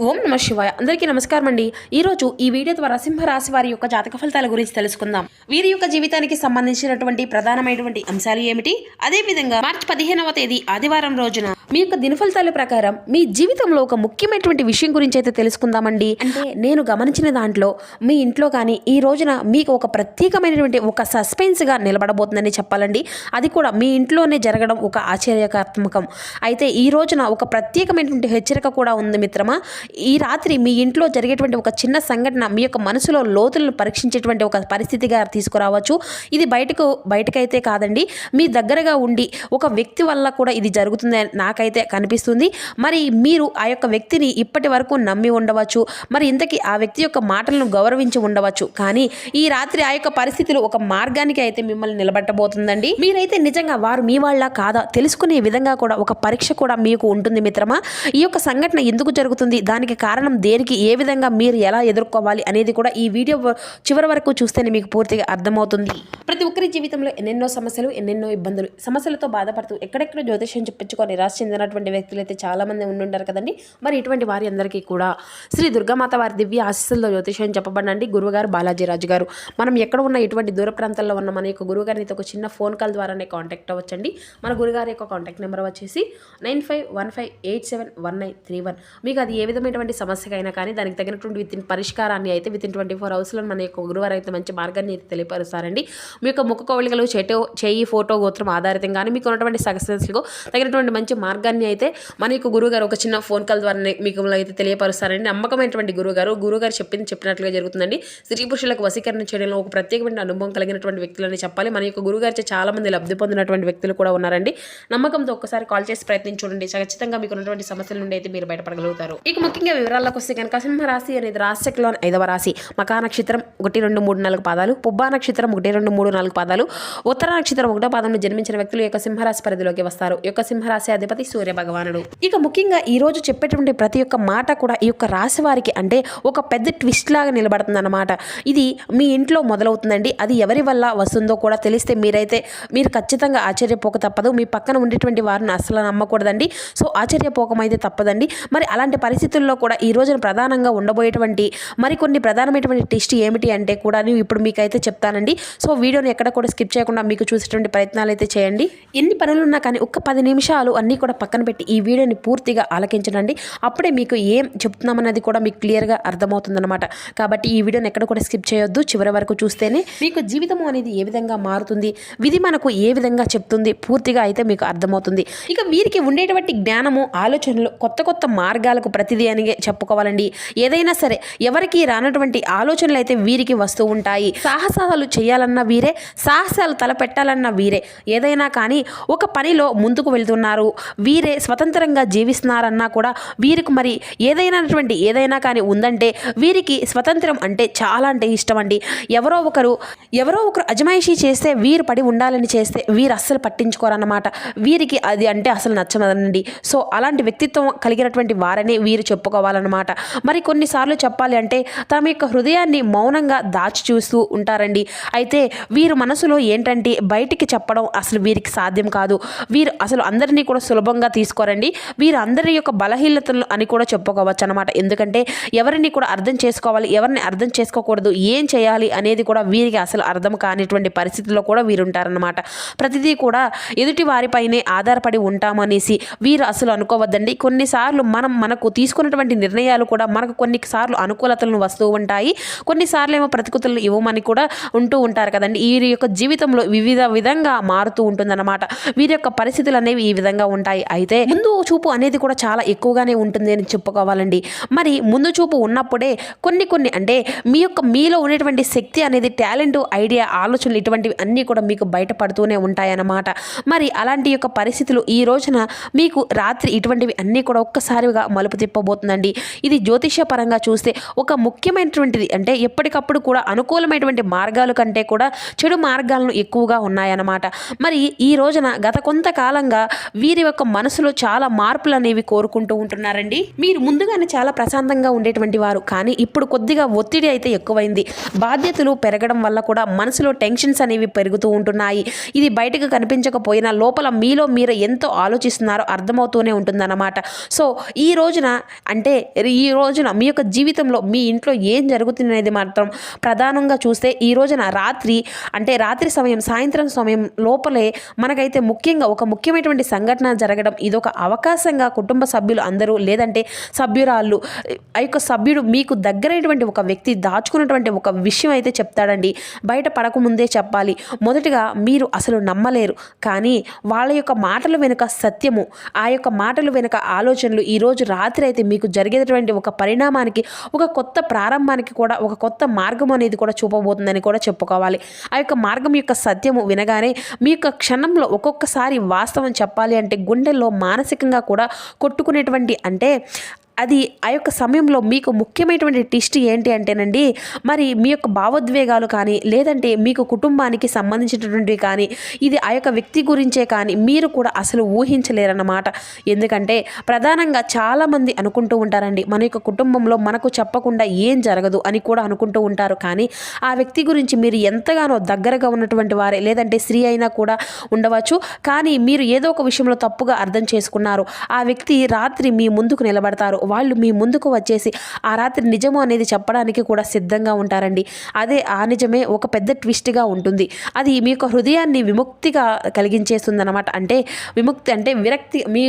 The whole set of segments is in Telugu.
ఓం నమ శివాయ. అందరికీ నమస్కారం అండి. ఈరోజు ఈ వీడియో ద్వారా సింహరాశి వారి యొక్క జాతక ఫలితాల గురించి తెలుసుకుందాం. వీరి యొక్క జీవితానికి సంబంధించినటువంటి ప్రధానమైనటువంటి అంశాలు ఏమిటి, అదేవిధంగా మార్చి 15వ తేదీ ఆదివారం రోజున మీ యొక్క దిన ఫలితాల ప్రకారం మీ జీవితంలో ఒక ముఖ్యమైనటువంటి విషయం గురించి అయితే తెలుసుకుందామండి. అంటే నేను గమనించిన దాంట్లో మీ ఇంట్లో కానీ ఈ రోజున మీకు ఒక ప్రత్యేకమైనటువంటి ఒక సస్పెన్స్గా నిలబడబోతుందని చెప్పాలండి. అది కూడా మీ ఇంట్లోనే జరగడం ఒక ఆశ్చర్యకాత్మకం. అయితే ఈ రోజున ఒక ప్రత్యేకమైనటువంటి హెచ్చరిక కూడా ఉంది మిత్రమా. ఈ రాత్రి మీ ఇంట్లో జరిగేటువంటి ఒక చిన్న సంఘటన మీ యొక్క మనసులో లోతులను పరీక్షించేటువంటి ఒక పరిస్థితిగా తీసుకురావచ్చు. ఇది బయటకైతే కాదండి, మీ దగ్గరగా ఉండి ఒక వ్యక్తి వల్ల కూడా ఇది జరుగుతుందని నాకైతే కనిపిస్తుంది. మరి మీరు ఆ యొక్క వ్యక్తిని ఇప్పటి వరకు నమ్మి ఉండవచ్చు, మరి ఇంతకీ ఆ వ్యక్తి యొక్క మాటలను గౌరవించి ఉండవచ్చు. కానీ ఈ రాత్రి ఆ యొక్క పరిస్థితులు ఒక మార్గానికి అయితే మిమ్మల్ని నిలబెట్టబోతుందండి. మీరైతే నిజంగా వారు మీ వాళ్ళ కాదా తెలుసుకునే విధంగా కూడా ఒక పరీక్ష కూడా మీకు ఉంటుంది మిత్రమా. ఈ యొక్క సంఘటన ఎందుకు జరుగుతుంది, దానికి కారణం దేనికి, ఏ విధంగా మీరు ఎలా ఎదుర్కోవాలి అనేది కూడా ఈ వీడియో చివరి వరకు చూస్తేనే మీకు పూర్తిగా అర్థమవుతుంది. ప్రతి ఒక్కరి జీవితంలో ఎన్నెన్నో సమస్యలు, ఎన్నెన్నో ఇబ్బందులు, సమస్యలతో బాధపడుతూ ఎక్కడెక్కడ జ్యోతిష్యం చెప్పించుకొని నిరాశ చెందినటువంటి వ్యక్తులు అయితే చాలా మంది ఉండుంటారు కదండి. మరి ఇటువంటి వారి అందరికీ కూడా శ్రీ దుర్గామాత వారి దివ్య ఆశీస్సులతో జ్యోతిష్యం చెప్పబడండి గురువుగారు బాలాజీరాజు గారు. మనం ఎక్కడ ఉన్న ఇటువంటి దూర ప్రాంతాల్లో ఉన్న మన యొక్క గురువుగారిని ఒక చిన్న ఫోన్ కాల్ ద్వారానే కాంటాక్ట్ అవ్వచ్చండి. మన గురుగారి యొక్క కాంటాక్ట్ నెంబర్ వచ్చేసి 9515871931. మీకు అది ఏ విధమైనటువంటి సమస్యకైనా కానీ దానికి తగినటువంటి పరిష్కారాన్ని అయితే విత్ ఇన్ 24 అవర్స్లో మన యొక్క గురువారు అయితే మంచి మార్గాన్ని అయితే తెలియపరుస్తారండి. మీ యొక్క ముఖ కవళికలు, చెయ్యి ఫోటో గోత్రం ఆధారితంగానే మీకు ఉన్నటువంటి సక్సెస్కు తగినటువంటి మంచి మార్గాన్ని అయితే మన యొక్క గురువుగారు ఒక చిన్న ఫోన్ కాల్ ద్వారా మీకు అయితే తెలియపరుస్తారండి. నమ్మకమైనటువంటి గురువుగారు చెప్పినట్లుగా జరుగుతుందండి. స్త్రీ పురుషులకు వశీకరణ చేయడంలో ఒక ప్రత్యేకమైన అనుభవం కలిగినటువంటి వ్యక్తులని చెప్పాలి. మన యొక్క గురువుగారిచే చాలా మంది లబ్ధి పొందినటువంటి వ్యక్తులు కూడా ఉన్నారండి. నమ్మకంతో ఒక్కసారి కాల్ చేసి ప్రయత్నం చూడండి. ఖచ్చితంగా మీకు ఉన్నటువంటి సమస్యల నుండి అయితే మీరు బయటపడగలుగుతారు. ఇక ముఖ్యంగా వివరాల్లోకి వస్తే కనుక సింహరాశి అనేది రాశిచక్రంలోని 5వ రాశి. మకా నక్షత్రం 1, 2, 3, 4 పాదాలు, పుబ్బా నక్షత్రం 1, 2, 3, 4 పాదాలు, ఉత్తర నక్షత్రం 1వ పాదంలో జన్మించిన వ్యక్తులు యొక్క సింహరాశి పరిధిలోకి వస్తారు. ఈ యొక్క సింహరాశి అధిపతి సూర్య భగవానుడు. ఇక ముఖ్యంగా ఈ రోజు చెప్పేటువంటి ప్రతి ఒక్క మాట కూడా ఈ యొక్క రాశి వారికి అంటే ఒక పెద్ద ట్విస్ట్ లాగా నిలబడుతుంది అన్నమాట. ఇది మీ ఇంట్లో మొదలవుతుందండి. అది ఎవరి వల్ల వస్తుందో కూడా తెలిస్తే మీరు ఖచ్చితంగా ఆశ్చర్యపోక తప్పదు. మీ పక్కన ఉండేటువంటి వారిని అసలు నమ్మకూడదండి. సో ఆశ్చర్యపోకమైతే తప్పదండి. మరి అలాంటి పరిస్థితుల్లో కూడా ఈ రోజున ప్రధానంగా ఉండబోయేటువంటి మరికొన్ని ప్రధానమైనటువంటి టెస్ట్ ఏమిటి అంటే కూడా నేను ఇప్పుడు మీకైతే చెప్తానండి. సో వీడియోని ఎక్కడ కూడా స్కిప్ చేయకుండా మీకు చూసేటువంటి ప్రయత్నాలు అయితే చేయండి. ఎన్ని పనులున్నా కానీ ఒక్క 10 నిమిషాలు అన్నీ కూడా పక్కన పెట్టి ఈ వీడియోని పూర్తిగా ఆలకించండి. అప్పుడే మీకు ఏం చెప్తున్నామన్నది కూడా మీకు క్లియర్గా అర్థమవుతుందన్నమాట. కాబట్టి ఈ వీడియోని ఎక్కడ కూడా స్కిప్ చేయొద్దు. చివరి వరకు చూస్తేనే మీకు జీవితం అనేది ఏ విధంగా మారుతుంది, విధి మనకు ఏ విధంగా చెప్తుంది పూర్తిగా అయితే మీకు అర్థమవుతుంది. ఇక వీరికి ఉండేటువంటి జ్ఞానము, ఆలోచనలు కొత్త కొత్త మార్గాలకు ప్రతిదీ అని చెప్పుకోవాలండి. ఏదైనా సరే ఎవరికి రానటువంటి ఆలోచనలు అయితే వీరికి వస్తూ ఉంటాయి. సాహసాలు చేయాలన్నా వీరే, సాహసాలు తలపెట్టాలన్నా వీరే. ఏదైనా కానీ ఒక పనిలో ముందుకు వెళ్తున్నారు, వీరే స్వతంత్రంగా జీవిస్తున్నారన్నా కూడా వీరికి మరి ఏదైనా కానీ ఉందంటే వీరికి స్వతంత్రం అంటే చాలా అంటే ఇష్టం అండి. ఎవరో ఒకరు అజమాయిషీ చేస్తే వీరు పడి ఉండాలని చేస్తే వీరు అస్సలు పట్టించుకోరన్నమాట. వీరికి అది అంటే అసలు నచ్చదండి. సో అలాంటి వ్యక్తిత్వం కలిగినటువంటి వారనే వీరు చెప్పుకోవాలన్నమాట. మరి కొన్నిసార్లు చెప్పాలి అంటే తమ యొక్క హృదయాన్ని మౌనంగా దాచి చూస్తూ ఉంటారండి. అయితే వీరు మనసులో ఏంటంటే బయటికి చెప్పడం అసలు వీరికి సాధ్యం కాదు. వీరు అసలు అందరినీ కూడా సులభంగా తీసుకోరండి. వీరు అందరి యొక్క బలహీనతలు అని కూడా చెప్పుకోవచ్చు అనమాట. ఎందుకంటే ఎవరిని కూడా అర్థం చేసుకోవాలి, ఎవరిని అర్థం చేసుకోకూడదు, ఏం చేయాలి అనేది కూడా వీరికి అసలు అర్థం కానిటువంటి పరిస్థితుల్లో కూడా వీరు ఉంటారన్నమాట. ప్రతిదీ కూడా ఎదుటి వారిపైనే ఆధారపడి ఉంటామనేసి వీరు అసలు అనుకోవద్దండి. కొన్నిసార్లు మనకు తీసుకున్నటువంటి నిర్ణయాలు కూడా మనకు కొన్నిసార్లు అనుకూలతలను వస్తూ ఉంటాయి, కొన్నిసార్లు ఏమో ప్రతికూలతలు ఇవ్వమని కూడా ఉంటూ ఉంటారు కదండి. వీరి యొక్క జీవితంలో వివిధ విధంగా మారుతూ ఉంటుందన్నమాట. వీరి యొక్క పరిస్థితులు అనేవి ఈ విధంగా ఉంటాయి. అయితే ముందు చూపు అనేది కూడా చాలా ఎక్కువగానే ఉంటుంది అని చెప్పుకోవాలండి. మరి ముందు చూపు ఉన్నప్పుడే కొన్ని అంటే మీలో ఉండేటువంటి శక్తి అనేది, టాలెంట్, ఐడియా, ఆలోచనలు ఇటువంటివి అన్నీ కూడా మీకు బయటపడుతూనే ఉంటాయన్నమాట. మరి అలాంటి యొక్క పరిస్థితులు ఈ రోజున మీకు రాత్రి ఇటువంటివి అన్నీ కూడా ఒక్కసారిగా మలుపు తిప్పబోతుందండి. ఇది జ్యోతిష్య పరంగా చూస్తే ఒక ముఖ్యమైనటువంటిది. అంటే ఎప్పటికప్పుడు కూడా అనుకూలమైనటువంటి మార్గాల కంటే కూడా చెడు మార్గాలను ఎక్కువగా ఉన్నాయన్నమాట. మరి ఈ రోజున గత కొంతకాలంగా వీరి యొక్క మనసులో చాలా మార్పులు అనేవి కోరుకుంటూ ఉంటున్నారండి. మీరు ముందుగానే చాలా ప్రశాంతంగా ఉండేటువంటి వారు, కానీ ఇప్పుడు కొద్దిగా ఒత్తిడి అయితే ఎక్కువైంది. బాధ్యతలు పెరగడం వల్ల కూడా మనసులో టెన్షన్స్ అనేవి పెరుగుతూ ఉంటున్నాయి. ఇది బయటకు కనిపించకపోయినా లోపల మీలో మీరు ఎంతో ఆలోచిస్తున్నారో అర్థమవుతూనే ఉంటుందన్నమాట. సో ఈ రోజున అంటే ఈ రోజున మీ యొక్క జీవితంలో మీ ఇంట్లో ఏం జరుగుతుందనేది మాత్రం ప్రధానంగా చూస్తే ఈ రోజున రాత్రి సమయం, సాయంత్రం సమయం లోపలే మనకైతే ముఖ్యంగా ఒక ముఖ్యమైనటువంటి సంఘటన జరగడం, ఇదొక అవకాశంగా కుటుంబ సభ్యులు అందరూ లేదంటే సభ్యురాళ్ళు, ఆ యొక్క సభ్యుడు మీకు దగ్గరైనటువంటి ఒక వ్యక్తి దాచుకున్నటువంటి ఒక విషయం అయితే చెప్తాడండి. బయట పడకముందే చెప్పాలి. మొదటిగా మీరు అసలు నమ్మలేరు, కానీ వాళ్ళ యొక్క మాటల వెనుక సత్యము, ఆ యొక్క మాటలు వెనుక ఆలోచనలు ఈరోజు రాత్రి అయితే మీకు జరిగేటువంటి ఒక పరిణామానికి, ఒక కొత్త ప్రారంభానికి కూడా ఒక కొత్త మార్గం అనేది కూడా చూపబోతుందని కూడా చెప్పుకోవాలి. ఆ యొక్క మార్గం యొక్క సత్యము వినగానే మీ యొక్క క్షణంలో ఒక్కొక్కసారి వాస్తవం చెప్పాలి అంటే గుండెల్లో మానసికంగా కూడా కొట్టుకునేటువంటి, అంటే అది ఆ యొక్క సమయంలో మీకు ముఖ్యమైనటువంటి ట్విస్ట్ ఏంటి అంటేనండి, మరి మీ యొక్క భావోద్వేగాలు కానీ లేదంటే మీకు కుటుంబానికి సంబంధించినటువంటివి కానీ, ఇది ఆ యొక్క వ్యక్తి గురించే కానీ మీరు కూడా అసలు ఊహించలేరన్నమాట. ఎందుకంటే ప్రధానంగా చాలామంది అనుకుంటూ ఉంటారండి, మన యొక్క కుటుంబంలో మనకు చెప్పకుండా ఏం జరగదు అని కూడా అనుకుంటూ ఉంటారు. కానీ ఆ వ్యక్తి గురించి మీరు ఎంతగానో దగ్గరగా ఉన్నటువంటి వారే, లేదంటే స్త్రీ అయినా కూడా ఉండవచ్చు, కానీ మీరు ఏదో ఒక విషయంలో తప్పుగా అర్థం చేసుకున్నారు. ఆ వ్యక్తి రాత్రి మీ ముందుకు నిలబడతారు, వాళ్ళు మీ ముందుకు వచ్చేసి ఆ రాత్రి నిజము అనేది చెప్పడానికి కూడా సిద్ధంగా ఉంటారండి. అదే ఆ నిజమే ఒక పెద్ద ట్విస్ట్గా ఉంటుంది. అది మీ యొక్క హృదయాన్ని విముక్తిగా కలిగించేస్తుంది అనమాట. అంటే విముక్తి అంటే విరక్తి, మీ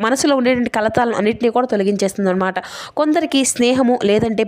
మనసులో ఉండేటువంటి కలతాలను అన్నింటినీ కూడా తొలగించేస్తుంది అనమాట. కొందరికి స్నేహము లేదంటే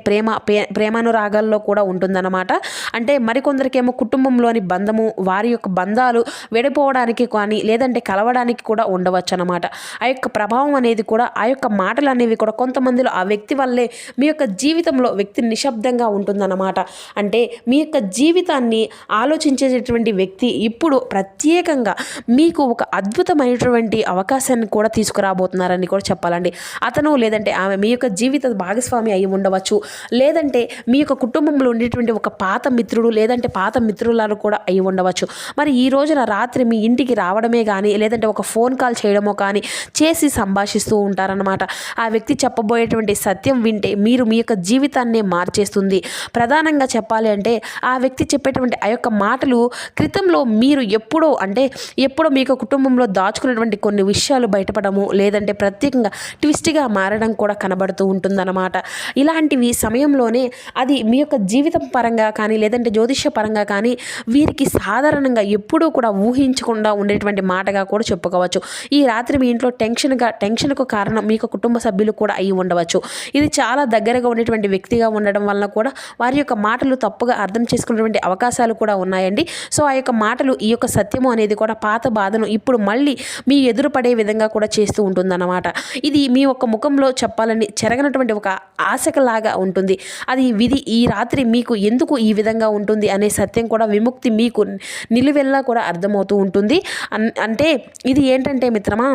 ప్రేమానురాగాల్లో కూడా ఉంటుందన్నమాట. అంటే మరికొందరికేమో కుటుంబంలోని బంధము, వారి యొక్క బంధాలు విడిపోవడానికి కానీ లేదంటే కలవడానికి కూడా ఉండవచ్చు అనమాట. ఆ యొక్క ప్రభావం అనేది కూడా, ఆ యొక్క మాటలు అనేవి కూడా కొంతమందిలో ఆ వ్యక్తి వల్లే మీ యొక్క జీవితంలో వ్యక్తి నిశ్శబ్దంగా ఉంటుందన్నమాట. అంటే మీ యొక్క జీవితాన్ని ఆలోచించేటటువంటి వ్యక్తి ఇప్పుడు ప్రత్యేకంగా మీకు ఒక అద్భుతమైనటువంటి అవకాశాన్ని కూడా తీసుకురాబోతున్నారని కూడా చెప్పాలండి. అతను లేదంటే ఆమె మీ యొక్క జీవిత భాగస్వామి అయి ఉండవచ్చు, లేదంటే మీ యొక్క కుటుంబంలో ఉండేటువంటి ఒక పాత మిత్రుడు లేదంటే పాత మిత్రులను కూడా అయి ఉండవచ్చు. మరి ఈ రోజున రాత్రి మీ ఇంటికి రావడమే కానీ లేదంటే ఒక ఫోన్ కాల్ చేయడమో కానీ చేసి సంభాషిస్తూ ఉంటారన్నమాట. ఆ వ్యక్తి చెప్పబోయేటువంటి సత్యం వింటే మీరు మీ యొక్క జీవితాన్నే మార్చేస్తుంది. ప్రధానంగా చెప్పాలి అంటే ఆ వ్యక్తి చెప్పేటువంటి ఆ యొక్క మాటలు క్రితంలో మీరు ఎప్పుడో మీ యొక్క కుటుంబంలో దాచుకున్నటువంటి కొన్ని విషయాలు బయటపడము, లేదంటే ప్రత్యేకంగా ట్విస్ట్గా మారడం కూడా కనబడుతూ ఉంటుందన్నమాట. ఇలాంటివి సమయంలోనే అది మీ యొక్క జీవితం పరంగా కానీ లేదంటే జ్యోతిష్య పరంగా కానీ వీరికి సాధారణంగా ఎప్పుడూ కూడా ఊహించకుండా ఉండేటువంటి మాటగా కూడా చెప్పుకోవచ్చు. ఈ రాత్రి మీ ఇంట్లో టెన్షన్కు కారణం మీ యొక్క కుటుంబ సభ్యులు కూడా అయి ఉండవచ్చు. ఇది చాలా దగ్గరగా ఉండేటువంటి వ్యక్తిగా ఉండడం వలన కూడా వారి యొక్క మాటలు తప్పుగా అర్థం చేసుకునేటువంటి అవకాశాలు కూడా ఉన్నాయండి. సో ఆ యొక్క మాటలు, ఈ యొక్క సత్యము అనేది కూడా పాత బాధను ఇప్పుడు మళ్ళీ మీ ఎదురుపడే విధంగా కూడా చేస్తూ ఉంటుందన్నమాట. ఇది మీ యొక్క ముఖంలో చెప్పాలని చెరగనటువంటి ఒక ఆశకలాగా ఉంటుంది. అది విధి ఈ రాత్రి మీకు ఎందుకు ఈ విధంగా ఉంటుంది అనే సత్యం కూడా విముక్తి మీకు నిలువెల్లా కూడా అర్థమవుతూ ఉంటుంది. అంటే ఇది ఏంటంటే మిత్రమా,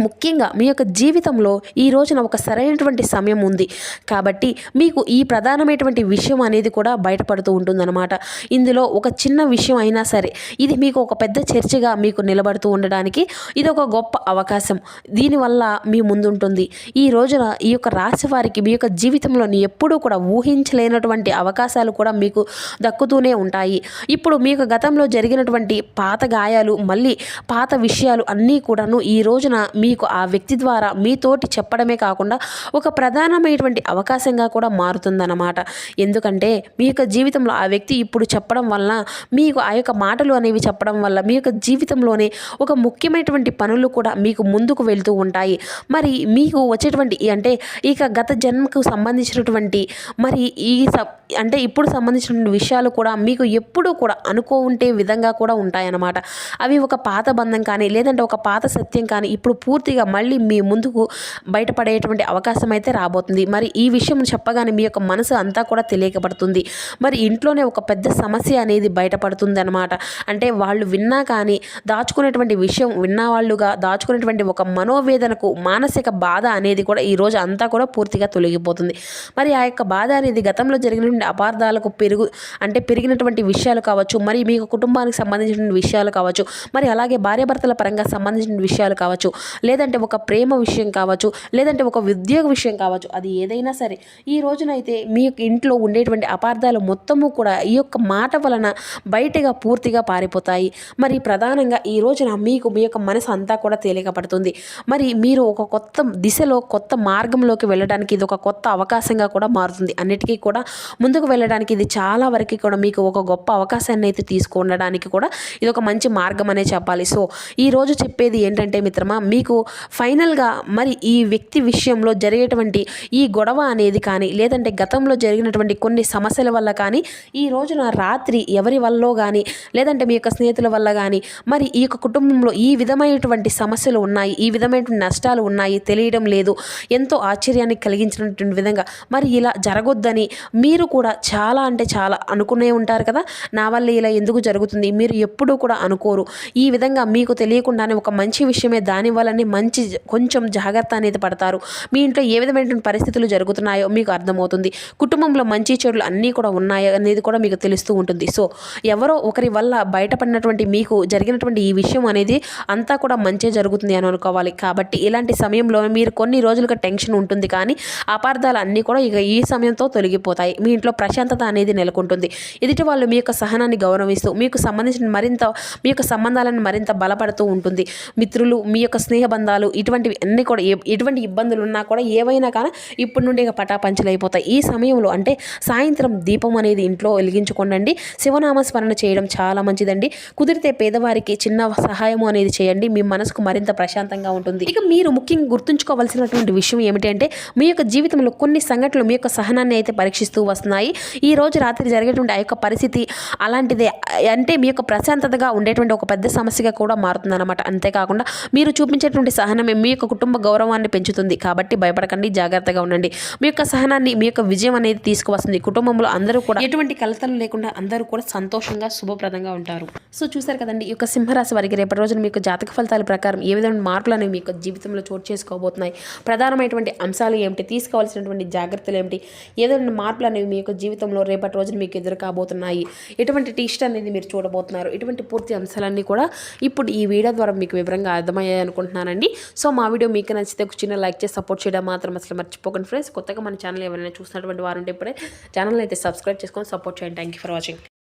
ముఖ్యంగా మీ యొక్క జీవితంలో ఈ రోజున ఒక సరైనటువంటి సమయం ఉంది కాబట్టి మీకు ఈ ప్రధానమైనటువంటి విషయం అనేది కూడా బయటపడుతూ ఉంటుందన్నమాట. ఇందులో ఒక చిన్న విషయం అయినా సరే ఇది మీకు ఒక పెద్ద చర్చగా మీకు నిలబడుతూ ఉండడానికి ఇది ఒక గొప్ప అవకాశం. దీనివల్ల మీ ముందుంటుంది. ఈ రోజున ఈ యొక్క రాశి వారికి మీ యొక్క జీవితంలోని ఎప్పుడూ కూడా ఊహించలేనటువంటి అవకాశాలు కూడా మీకు దక్కుతూనే ఉంటాయి. ఇప్పుడు మీకు గతంలో జరిగినటువంటి పాత గాయాలు, మళ్ళీ పాత విషయాలు అన్నీ కూడాను ఈ రోజున మీకు ఆ వ్యక్తి ద్వారా మీతోటి చెప్పడమే కాకుండా ఒక ప్రధానమైనటువంటి అవకాశంగా కూడా మారుతుందన్నమాట. ఎందుకంటే మీ యొక్క జీవితంలో ఆ వ్యక్తి ఇప్పుడు చెప్పడం వల్ల, మీకు ఆ యొక్క మాటలు అనేవి చెప్పడం వల్ల మీ యొక్క జీవితంలోనే ఒక ముఖ్యమైనటువంటి పనులు కూడా మీకు ముందుకు వెళ్తూ ఉంటాయి. మరి మీకు వచ్చేటువంటి అంటే ఇక గత జన్మకు సంబంధించినటువంటి మరి ఇప్పుడు సంబంధించిన విషయాలు కూడా మీకు ఎప్పుడూ కూడా ఉండే విధంగా కూడా ఉంటాయన్నమాట. అవి ఒక పాత బంధం కానీ లేదంటే ఒక పాత సత్యం కానీ ఇప్పుడు పూర్తిగా మళ్ళీ మీ ముందుకు బయటపడేటువంటి అవకాశం అయితే రాబోతుంది. మరి ఈ విషయం చెప్పగానే మీ యొక్క మనసు అంతా కూడా తెలియకపడుతుంది. మరి ఇంట్లోనే ఒక పెద్ద సమస్య అనేది బయటపడుతుంది అనమాట. అంటే వాళ్ళు విన్నా కానీ దాచుకునేటువంటి విషయం విన్నవాళ్ళుగా దాచుకునేటువంటి ఒక మనోవేదనకు మానసిక బాధ అనేది కూడా ఈ రోజు అంతా కూడా పూర్తిగా తొలగిపోతుంది. మరి ఆ యొక్క బాధ అనేది గతంలో జరిగినటువంటి అపార్థాలకు పెరిగినటువంటి విషయాలు కావచ్చు, మరి మీకు కుటుంబానికి సంబంధించిన విషయాలు కావచ్చు, మరి అలాగే భార్యాభర్తల పరంగా సంబంధించిన విషయాలు కావచ్చు, లేదంటే ఒక ప్రేమ విషయం కావచ్చు, లేదంటే ఒక ఉద్యోగ విషయం కావచ్చు, అది ఏదైనా సరే ఈ రోజునైతే మీ యొక్క ఇంట్లో ఉండేటువంటి అపార్థాలు మొత్తము కూడా ఈ యొక్క మాట వలన బయటగా పూర్తిగా పారిపోతాయి. మరి ప్రధానంగా ఈ రోజున మీకు మీ యొక్క మనసు అంతా కూడా తేలికపడుతుంది. మరి మీరు ఒక కొత్త దిశలో కొత్త మార్గంలోకి వెళ్ళడానికి ఇది ఒక కొత్త అవకాశంగా కూడా మారుతుంది. అన్నిటికీ కూడా ముందుకు వెళ్ళడానికి ఇది చాలా వరకు కూడా మీకు ఒక గొప్ప అవకాశాన్ని అయితే తీసుకుండడానికి కూడా ఇది ఒక మంచి మార్గం అనే చెప్పాలి. సో ఈరోజు చెప్పేది ఏంటంటే మిత్రమా, మీకు ఫైనల్గా మరి ఈ వ్యక్తి విషయంలో జరిగేటువంటి ఈ గొడవ అనేది కానీ, లేదంటే గతంలో జరిగినటువంటి కొన్ని సమస్యల వల్ల కానీ, ఈ రోజున రాత్రి ఎవరి వల్ల కానీ, లేదంటే మీ యొక్క స్నేహితుల వల్ల కానీ, మరి ఈ యొక్క కుటుంబంలో ఈ విధమైనటువంటి సమస్యలు ఉన్నాయి, ఈ విధమైనటువంటి నష్టాలు ఉన్నాయి, తెలియడం లేదు, ఎంతో ఆశ్చర్యాన్ని కలిగించినటువంటి విధంగా మరి ఇలా జరగొద్దని మీరు కూడా చాలా అంటే చాలా అనుకునే ఉంటారు కదా, నా వల్ల ఇలా ఎందుకు జరుగుతుంది, మీరు ఎప్పుడూ కూడా అనుకోరు. ఈ విధంగా మీకు తెలియకుండానే ఒక మంచి విషయమే దానివల్లనే కొంచెం జాగ్రత్త అనేది పడతారు. మీ ఇంట్లో ఏ విధమైనటువంటి పరిస్థితులు జరుగుతున్నాయో మీకు అర్థమవుతుంది. కుటుంబంలో మంచి చెడులు అన్నీ కూడా ఉన్నాయి అనేది కూడా మీకు తెలుస్తూ ఉంటుంది. సో ఎవరో ఒకరి వల్ల బయటపడినటువంటి మీకు జరిగినటువంటి ఈ విషయం అనేది అంతా కూడా మంచి జరుగుతుంది అని అనుకోవాలి. కాబట్టి ఇలాంటి సమయంలో మీరు కొన్ని రోజులుగా టెన్షన్ ఉంటుంది, కానీ అపార్థాలు అన్నీ కూడా ఇక ఈ సమయంతో తొలగిపోతాయి. మీ ఇంట్లో ప్రశాంతత అనేది నెలకొంటుంది. ఎదుటి వాళ్ళు మీ యొక్క సహనాన్ని గౌరవిస్తూ మీకు సంబంధించిన మీ యొక్క సంబంధాలను మరింత బలపడుతూ ఉంటుంది. మిత్రులు, మీ యొక్క స్నేహబంధాలు ఇటువంటివి అన్నీ కూడా ఎటువంటి ఇబ్బందులు ఉన్నా కూడా ఏవైనా కానీ ఇప్పటి నుండి ఇక పటాపంచలైపోతాయి. ఈ సమయంలో అంటే సాయంత్రం దీపం అనేది ఇంట్లో వెలిగించుకోండి. శివనామ స్మరణ చేయడం చాలా మంచిదండి. కుదిరితే పేదవారికి చిన్న సహాయము అనేది చేయండి. మీ మనసుకు మరింత ప్రశాంతంగా ఉంటుంది. ఇక మీరు ముఖ్యంగా గుర్తుంచుకోవాల్సినటువంటి విషయం ఏమిటంటే, మీ యొక్క జీవితంలో కొన్ని సంఘటనలు మీ యొక్క సహనాన్ని అయితే పరీక్షిస్తూ వస్తున్నాయి. ఈ రోజు రాత్రి జరిగేటువంటి ఆ యొక్క పరిస్థితి అలాంటిదే, అంటే మీ యొక్క ప్రశాంతతగా ఉండేటువంటి ఒక పెద్ద సమస్యగా కూడా మారుతుందన్నమాట. అంతేకాకుండా మీరు చూపించేటువంటి సహనమే మీ యొక్క కుటుంబ గౌరవాన్ని పెంచుతుంది. కాబట్టి భయపడకండి, జాగ్రత్తగా ఉండండి. మీ యొక్క సహనాన్ని మీ యొక్క విజయం అనేది తీసుకువస్తుంది. కుటుంబంలో అందరూ కూడా ఎటువంటి కలతలు లేకుండా అందరూ కూడా సంతోషంగా శుభప్రదంగా ఉంటారు. సో చూసారు కదండి, ఈ యొక్క సింహరాశి వారికి రేపటి రోజున మీకు జాతక ఫలితాల ప్రకారం ఏ విధమైన మార్పులు అనేవి మీ యొక్క జీవితంలో చోటు చేసుకోబోతున్నాయి, ప్రధానమైనటువంటి అంశాలు ఏమిటి, తీసుకోవాల్సినటువంటి జాగ్రత్తలు ఏమిటి, ఏదైనా మార్పులు అనేవి మీ యొక్క జీవితంలో రేపటి రోజున మీకు ఎదురు కాబోతున్నాయి, ఎటువంటి టీస్ట్ అనేది మీరు చూడబోతున్నారు, ఇటువంటి పూర్తి అంశాలన్నీ కూడా ఇప్పుడు ఈ వీడియో ద్వారా మీకు వివరంగా అర్థమయ్యాయి అనుకుంటున్నానండి. సో మా వీడియో మీకు నచ్చితే ఒక చిన్న లైక్ చేసి సపోర్ట్ చేయడం మాత్రం అసలు మర్చిపోకండి ఫ్రెండ్స్. కొత్తగా మన ఛానల్ ఎవరైనా చూసినటువంటి వారు ఉంటే ఇప్పుడే ఛానల్ అయితే సబ్స్క్రైబ్ చేసుకొని సపోర్ట్ చేయండి. Thank you for watching.